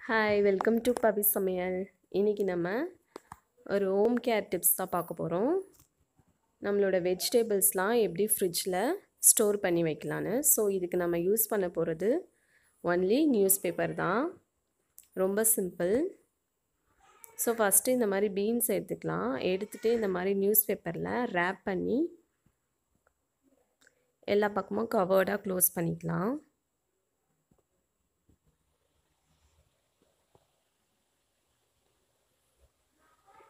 Hi welcome to பவி சமையல். இன்றைக்கி நம்ம ஒரு ஹோம் கேர் டிப்ஸ் தான் பார்க்க போகிறோம். நம்மளோட வெஜிடபிள்ஸ்லாம் எப்படி ஃப்ரிட்ஜில் ஸ்டோர் பண்ணி வைக்கலான்னு. ஸோ இதுக்கு நம்ம யூஸ் பண்ண போகிறது ஒன்லி நியூஸ் பேப்பர் தான். ரொம்ப சிம்பிள். ஸோ ஃபஸ்ட்டு இந்த மாதிரி பீன்ஸ் எடுத்துக்கலாம். எடுத்துகிட்டு இந்த மாதிரி நியூஸ் பேப்பரில் ரேப் பண்ணி எல்லா பக்கமும் கவர்டாக க்ளோஸ் பண்ணிக்கலாம்.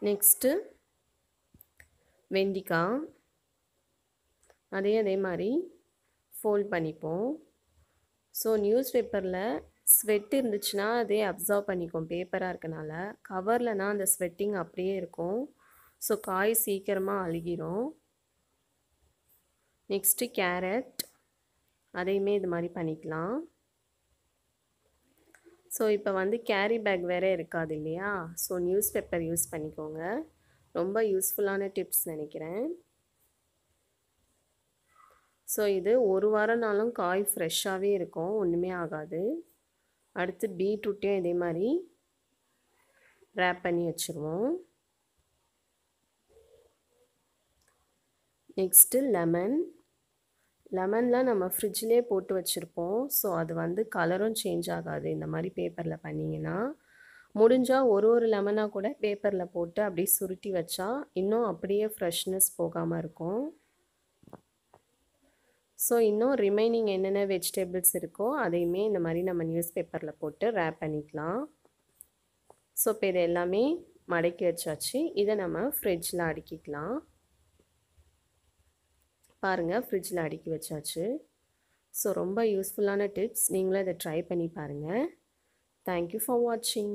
நெக்ஸ்ட்டு வெண்டிக்காய் அதே மாதிரி ஃபோல்ட் பண்ணிப்போம். ஸோ நியூஸ் பேப்பரில் ஸ்வெட் இருந்துச்சுன்னா அதே அப்சர்வ் பண்ணிக்கும் பேப்பராக இருக்கனால. கவர்லனா அந்த ஸ்வெட்டிங் அப்படியே இருக்கும். ஸோ காய் சீக்கிரமாக அழுகிடும். நெக்ஸ்ட்டு கேரட் அதையுமே இது மாதிரி பண்ணிக்கலாம். ஸோ இப்போ கேரி பேக் வேறு இருக்காது இல்லையா? ஸோ நியூஸ் பேப்பர் யூஸ் பண்ணிக்கோங்க. ரொம்ப யூஸ்ஃபுல்லான டிப்ஸ் நினைக்கிறேன். ஸோ இது ஒரு வாரம்னாலும் காய் ஃப்ரெஷ்ஷாகவே இருக்கும், ஒன்றுமே ஆகாது. அடுத்து பீட்ரூட்டையும் இதே மாதிரி ரேப் பண்ணி வச்சுருவோம். நெக்ஸ்ட்டு லெமன்லாம் நம்ம ஃப்ரிட்ஜ்லேயே போட்டு வச்சுருப்போம். ஸோ அது கலரும் சேஞ்ச் ஆகாது இந்த மாதிரி பேப்பரில் பண்ணிங்கன்னா. முடிஞ்சால் ஒரு லெமனாக கூட பேப்பரில் போட்டு அப்படியே சுருட்டி வச்சா இன்னும் அப்படியே ஃப்ரெஷ்னஸ் போகாமல் இருக்கும். ஸோ இன்னும் ரிமைனிங் என்னென்ன வெஜிடபிள்ஸ் இருக்கோ அதையுமே இந்த மாதிரி நம்ம நியூஸ் பேப்பரில் போட்டு ரேப் பண்ணிக்கலாம். ஸோ இப்போ இதை எல்லாமே மடக்கி வச்சாச்சு. இதை நம்ம ஃப்ரிட்ஜில் அடுக்கிக்கலாம். பாருங்கள், ஃப்ரிட்ஜில் அடுக்கி வச்சாச்சு. ஸோ ரொம்ப யூஸ்ஃபுல்லான டிப்ஸ். நீங்களும் இதை ட்ரை பண்ணி பாருங்கள். தேங்க்யூ ஃபார் வாட்சிங்.